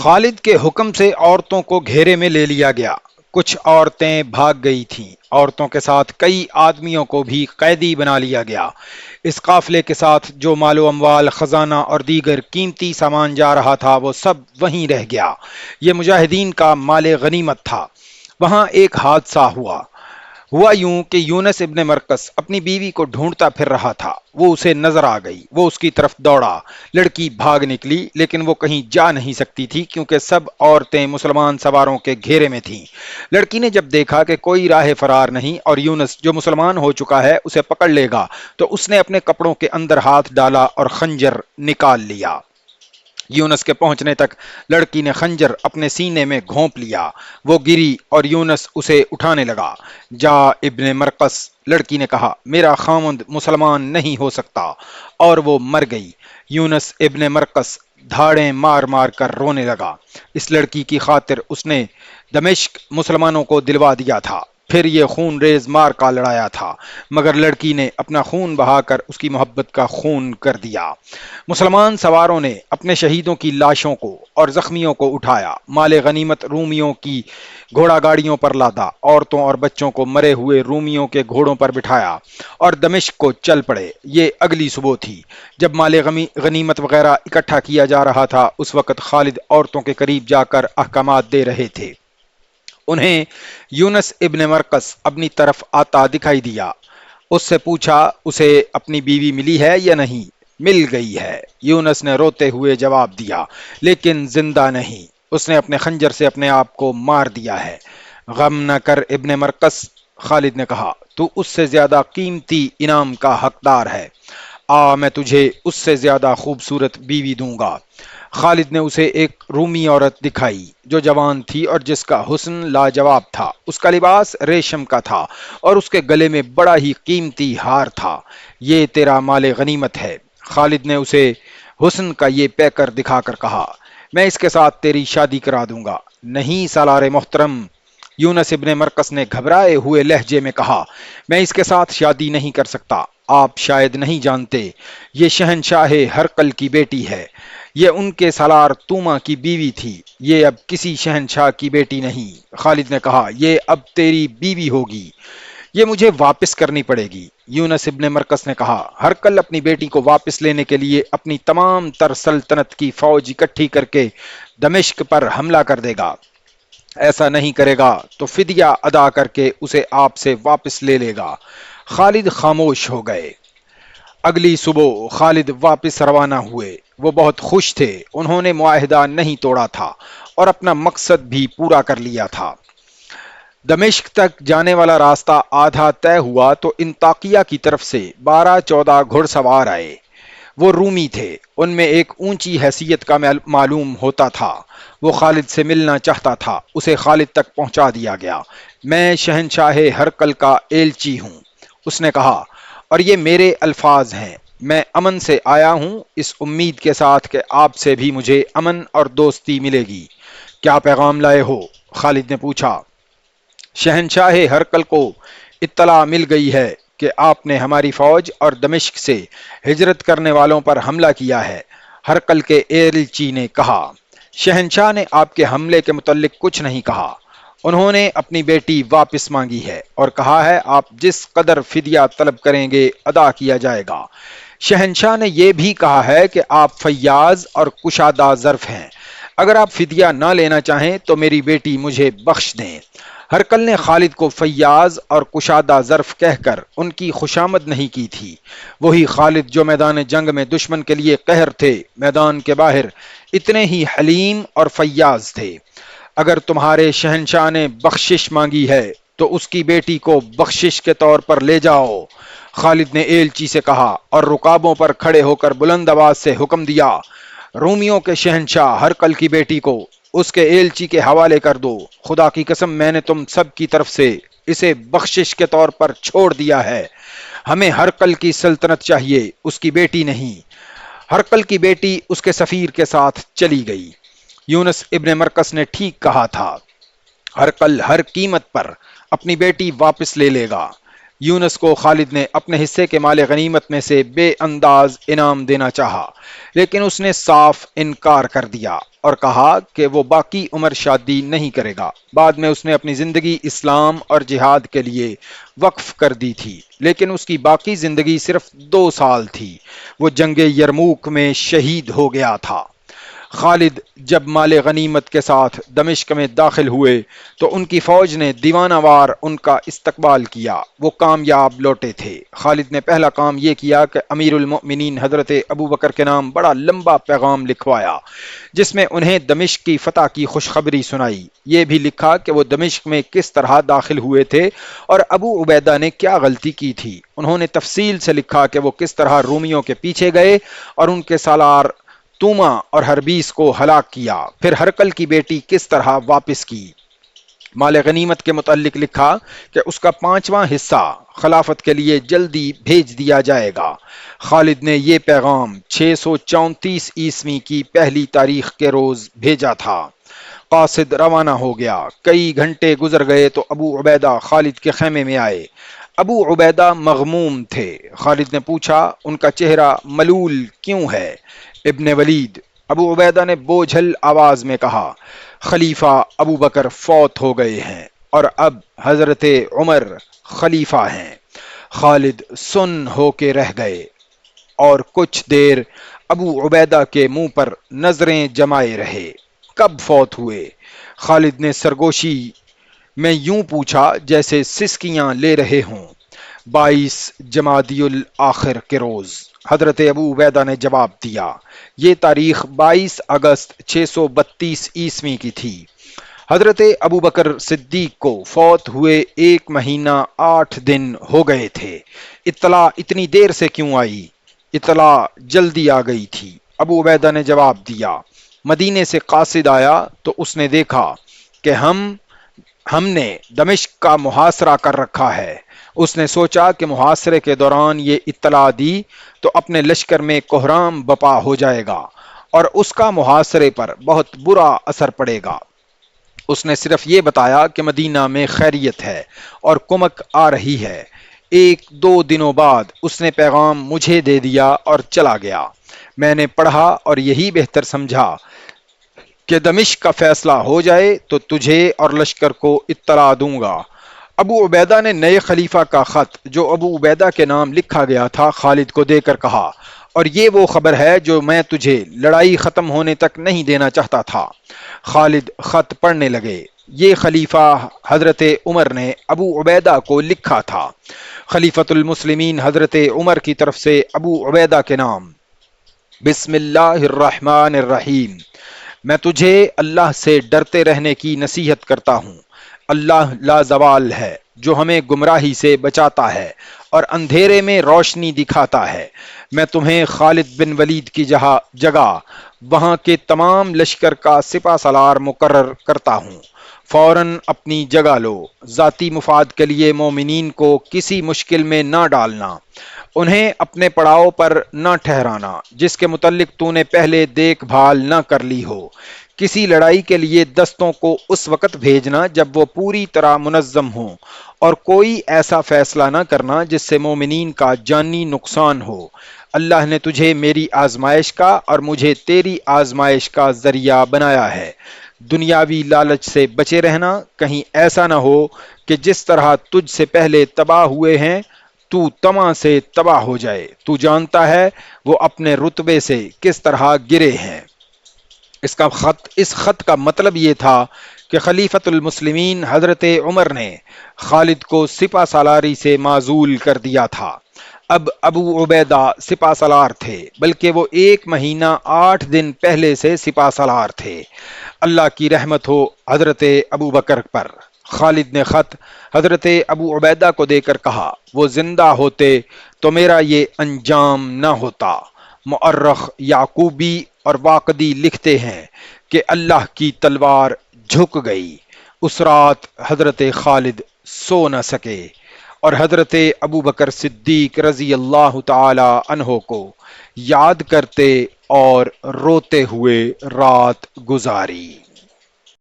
خالد کے حکم سے عورتوں کو گھیرے میں لے لیا گیا۔ کچھ عورتیں بھاگ گئی تھیں۔ عورتوں کے ساتھ کئی آدمیوں کو بھی قیدی بنا لیا گیا۔ اس قافلے کے ساتھ جو مال و اموال، خزانہ اور دیگر قیمتی سامان جا رہا تھا وہ سب وہیں رہ گیا۔ یہ مجاہدین کا مال غنیمت تھا۔ وہاں ایک حادثہ ہوا یوں کہ یونس ابن مرقس اپنی بیوی کو ڈھونڈتا پھر رہا تھا۔ وہ اسے نظر آ گئی۔ وہ اس کی طرف دوڑا۔ لڑکی بھاگ نکلی لیکن وہ کہیں جا نہیں سکتی تھی کیونکہ سب عورتیں مسلمان سواروں کے گھیرے میں تھیں۔ لڑکی نے جب دیکھا کہ کوئی راہ فرار نہیں اور یونس جو مسلمان ہو چکا ہے اسے پکڑ لے گا تو اس نے اپنے کپڑوں کے اندر ہاتھ ڈالا اور خنجر نکال لیا۔ یونس کے پہنچنے تک لڑکی نے خنجر اپنے سینے میں گھونپ لیا۔ وہ گری اور یونس اسے اٹھانے لگا۔ جا ابن مرقس، لڑکی نے کہا، میرا خامند مسلمان نہیں ہو سکتا، اور وہ مر گئی۔ یونس ابن مرقس دھاڑیں مار مار کر رونے لگا۔ اس لڑکی کی خاطر اس نے دمشق مسلمانوں کو دلوا دیا تھا، پھر یہ خون ریز مار کا لڑایا تھا، مگر لڑکی نے اپنا خون بہا کر اس کی محبت کا خون کر دیا۔ مسلمان سواروں نے اپنے شہیدوں کی لاشوں کو اور زخمیوں کو اٹھایا، مال غنیمت رومیوں کی گھوڑا گاڑیوں پر لادا، عورتوں اور بچوں کو مرے ہوئے رومیوں کے گھوڑوں پر بٹھایا اور دمشق کو چل پڑے۔ یہ اگلی صبح تھی جب مال غنیمت وغیرہ اکٹھا کیا جا رہا تھا۔ اس وقت خالد عورتوں کے قریب جا کر احکامات دے رہے تھے۔ انہیں یونس ابن مرقس اپنی طرف آتا دکھائی دیا۔ اس سے پوچھا، اسے اپنی بیوی ملی ہے یا نہیں؟ مل گئی ہے، یونس نے روتے ہوئے جواب دیا، لیکن زندہ نہیں۔ اس نے اپنے خنجر سے اپنے آپ کو مار دیا ہے۔ غم نہ کر ابن مرقس، خالد نے کہا، تو اس سے زیادہ قیمتی انعام کا حقدار ہے۔ میں تجھے اس سے زیادہ خوبصورت بیوی دوں گا۔ خالد نے اسے ایک رومی عورت دکھائی جو جوان تھی اور جس کا حسن لاجواب تھا۔ اس کا لباس ریشم کا تھا اور اس کے گلے میں بڑا ہی قیمتی ہار تھا۔ یہ تیرا مال غنیمت ہے۔ خالد نے اسے حسن کا یہ پیکر دکھا کر کہا، میں اس کے ساتھ تیری شادی کرا دوں گا۔ نہیں سالار محترم، یونس ابن مرقس نے گھبرائے ہوئے لہجے میں کہا، میں اس کے ساتھ شادی نہیں کر سکتا۔ آپ شاید نہیں جانتے، یہ شہنشاہ ہرقل کی بیٹی ہے۔ یہ ان کے سالار توما کی بیوی تھی۔ یہ اب کسی شہنشاہ کی بیٹی نہیں۔ خالد نے کہا، یہ اب تیری بیوی ہوگی۔ یہ مجھے واپس کرنی پڑے گی۔ یونس ابن مرقس نے کہا، ہرقل اپنی بیٹی کو واپس لینے کے لیے اپنی تمام تر سلطنت کی فوج اکٹھی کر کے دمشق پر حملہ کر دے گا۔ ایسا نہیں کرے گا تو فدیہ ادا کر کے اسے آپ سے واپس لے لے گا۔ خالد خاموش ہو گئے۔ اگلی صبح خالد واپس روانہ ہوئے۔ وہ بہت خوش تھے۔ انہوں نے معاہدہ نہیں توڑا تھا اور اپنا مقصد بھی پورا کر لیا تھا۔ دمشق تک جانے والا راستہ آدھا طے ہوا تو انطاکیہ کی طرف سے 12-14 گھڑ سوار آئے۔ وہ رومی تھے۔ ان میں ایک اونچی حیثیت کا معلوم ہوتا تھا۔ وہ خالد سے ملنا چاہتا تھا۔ اسے خالد تک پہنچا دیا گیا۔ میں شہنشاہ ہرقل کا ایلچی ہوں، اس نے کہا، اور یہ میرے الفاظ ہیں۔ میں امن سے آیا ہوں، اس امید کے ساتھ کہ آپ سے بھی مجھے امن اور دوستی ملے گی۔ کیا پیغام لائے ہو؟ خالد نے پوچھا۔ شہنشاہ ہرقل کو اطلاع مل گئی ہے کہ آپ نے ہماری فوج اور دمشق سے ہجرت کرنے والوں پر حملہ کیا ہے، ہرقل کے ایلچی نے کہا۔ شہنشاہ نے آپ کے حملے کے متعلق کچھ نہیں کہا۔ انہوں نے اپنی بیٹی واپس مانگی ہے اور کہا ہے آپ جس قدر فدیہ طلب کریں گے ادا کیا جائے گا۔ شہنشاہ نے یہ بھی کہا ہے کہ آپ فیاض اور کشادہ ظرف ہیں۔ اگر آپ فدیہ نہ لینا چاہیں تو میری بیٹی مجھے بخش دیں۔ ہرقل نے خالد کو فیاض اور کشادہ ظرف کہہ کر ان کی خوشامد نہیں کی تھی۔ وہی خالد جو میدان جنگ میں دشمن کے لیے قہر تھے، میدان کے باہر اتنے ہی حلیم اور فیاض تھے۔ اگر تمہارے شہنشاہ نے بخشش مانگی ہے تو اس کی بیٹی کو بخشش کے طور پر لے جاؤ، خالد نے ایلچی سے کہا اور رکابوں پر کھڑے ہو کر بلند آواز سے حکم دیا، رومیوں کے شہنشاہ ہرقل کی بیٹی کو اس کے ایلچی کے حوالے کر دو۔ خدا کی قسم میں نے تم سب کی طرف سے اسے بخشش کے طور پر چھوڑ دیا ہے۔ ہمیں ہرقل کی سلطنت چاہیے، اس کی بیٹی نہیں۔ ہرقل کی بیٹی اس کے سفیر کے ساتھ چلی گئی۔ یونس ابن مرقس نے ٹھیک کہا تھا، ہرقل ہر قیمت پر اپنی بیٹی واپس لے لے گا۔ یونس کو خالد نے اپنے حصے کے مال غنیمت میں سے بے انداز انعام دینا چاہا، لیکن اس نے صاف انکار کر دیا اور کہا کہ وہ باقی عمر شادی نہیں کرے گا۔ بعد میں اس نے اپنی زندگی اسلام اور جہاد کے لیے وقف کر دی تھی، لیکن اس کی باقی زندگی صرف 2 سال تھی۔ وہ جنگ یرموک میں شہید ہو گیا تھا۔ خالد جب مال غنیمت کے ساتھ دمشق میں داخل ہوئے تو ان کی فوج نے دیوانہ وار ان کا استقبال کیا۔ وہ کامیاب لوٹے تھے۔ خالد نے پہلا کام یہ کیا کہ امیر المؤمنین حضرت ابو بکر کے نام بڑا لمبا پیغام لکھوایا، جس میں انہیں دمشق کی فتح کی خوشخبری سنائی۔ یہ بھی لکھا کہ وہ دمشق میں کس طرح داخل ہوئے تھے اور ابو عبیدہ نے کیا غلطی کی تھی۔ انہوں نے تفصیل سے لکھا کہ وہ کس طرح رومیوں کے پیچھے گئے اور ان کے سالار توما اور ہربیس کو ہلاک کیا، پھر ہرکل کی بیٹی کس طرح واپس کی۔ مال غنیمت کے متعلق لکھا کہ اس کا 5واں حصہ خلافت کے لیے جلدی بھیج دیا جائے گا۔ خالد نے یہ پیغام 634 عیسوی کی پہلی تاریخ کے روز بھیجا تھا۔ قاصد روانہ ہو گیا۔ کئی گھنٹے گزر گئے تو ابو عبیدہ خالد کے خیمے میں آئے۔ ابو عبیدہ مغموم تھے۔ خالد نے پوچھا ان کا چہرہ ملول کیوں ہے؟ ابن ولید، ابو عبیدہ نے بوجھل آواز میں کہا، خلیفہ ابو بکر فوت ہو گئے ہیں اور اب حضرت عمر خلیفہ ہیں۔ خالد سن ہو کے رہ گئے اور کچھ دیر ابو عبیدہ کے منہ پر نظریں جمائے رہے۔ کب فوت ہوئے؟ خالد نے سرگوشی میں یوں پوچھا جیسے سسکیاں لے رہے ہوں۔ 22 جمادی الاخر کے روز، حضرت ابو عبیدہ نے جواب دیا۔ یہ تاریخ 22 اگست 632 عیسوی کی تھی۔ حضرت ابو بکر صدیق کو فوت ہوئے 1 مہینہ 8 دن ہو گئے تھے۔ اطلاع اتنی دیر سے کیوں آئی؟ اطلاع جلدی آ گئی تھی، ابو عبیدہ نے جواب دیا۔ مدینے سے قاصد آیا تو اس نے دیکھا کہ ہم نے دمشق کا محاصرہ کر رکھا ہے۔ اس نے سوچا کہ محاصرے کے دوران یہ اطلاع دی تو اپنے لشکر میں کوہرام بپا ہو جائے گا اور اس کا محاصرے پر بہت برا اثر پڑے گا۔ اس نے صرف یہ بتایا کہ مدینہ میں خیریت ہے اور کمک آ رہی ہے۔ 1-2 دنوں بعد اس نے پیغام مجھے دے دیا اور چلا گیا۔ میں نے پڑھا اور یہی بہتر سمجھا کہ دمشق کا فیصلہ ہو جائے تو تجھے اور لشکر کو اطلاع دوں گا۔ ابو عبیدہ نے نئے خلیفہ کا خط جو ابو عبیدہ کے نام لکھا گیا تھا خالد کو دے کر کہا، اور یہ وہ خبر ہے جو میں تجھے لڑائی ختم ہونے تک نہیں دینا چاہتا تھا۔ خالد خط پڑھنے لگے۔ یہ خلیفہ حضرت عمر نے ابو عبیدہ کو لکھا تھا۔ خلیفۃ المسلمین حضرت عمر کی طرف سے ابو عبیدہ کے نام، بسم اللہ الرحمن الرحیم، میں تجھے اللہ سے ڈرتے رہنے کی نصیحت کرتا ہوں۔ اللہ لازوال ہے جو ہمیں گمراہی سے بچاتا ہے اور اندھیرے میں روشنی دکھاتا ہے۔ میں تمہیں خالد بن ولید کی جگہ وہاں کے تمام لشکر کا سپہ سالار مقرر کرتا ہوں۔ فوراً اپنی جگہ لو۔ ذاتی مفاد کے لیے مومنین کو کسی مشکل میں نہ ڈالنا، انہیں اپنے پڑاؤ پر نہ ٹھہرانا جس کے متعلق تو نے پہلے دیکھ بھال نہ کر لی ہو۔ کسی لڑائی کے لیے دستوں کو اس وقت بھیجنا جب وہ پوری طرح منظم ہوں، اور کوئی ایسا فیصلہ نہ کرنا جس سے مومنین کا جانی نقصان ہو۔ اللہ نے تجھے میری آزمائش کا اور مجھے تیری آزمائش کا ذریعہ بنایا ہے۔ دنیاوی لالچ سے بچے رہنا، کہیں ایسا نہ ہو کہ جس طرح تجھ سے پہلے تباہ ہوئے ہیں تو طمع سے تباہ ہو جائے۔ تو جانتا ہے وہ اپنے رتبے سے کس طرح گرے ہیں۔ اس خط کا مطلب یہ تھا کہ خلیفۃ المسلمین حضرت عمر نے خالد کو سپہ سالاری سے معزول کر دیا تھا۔ اب ابو عبیدہ سپہ سالار تھے، بلکہ وہ 1 مہینہ 8 دن پہلے سے سپہ سالار تھے۔ اللہ کی رحمت ہو حضرت ابو بکر پر۔ خالد نے خط حضرت ابو عبیدہ کو دے کر کہا، وہ زندہ ہوتے تو میرا یہ انجام نہ ہوتا۔ مؤرخ یعقوبی اور واقدی لکھتے ہیں کہ اللہ کی تلوار جھک گئی۔ اس رات حضرت خالد سو نہ سکے اور حضرت ابو بکر صدیق رضی اللہ تعالی عنہ کو یاد کرتے اور روتے ہوئے رات گزاری۔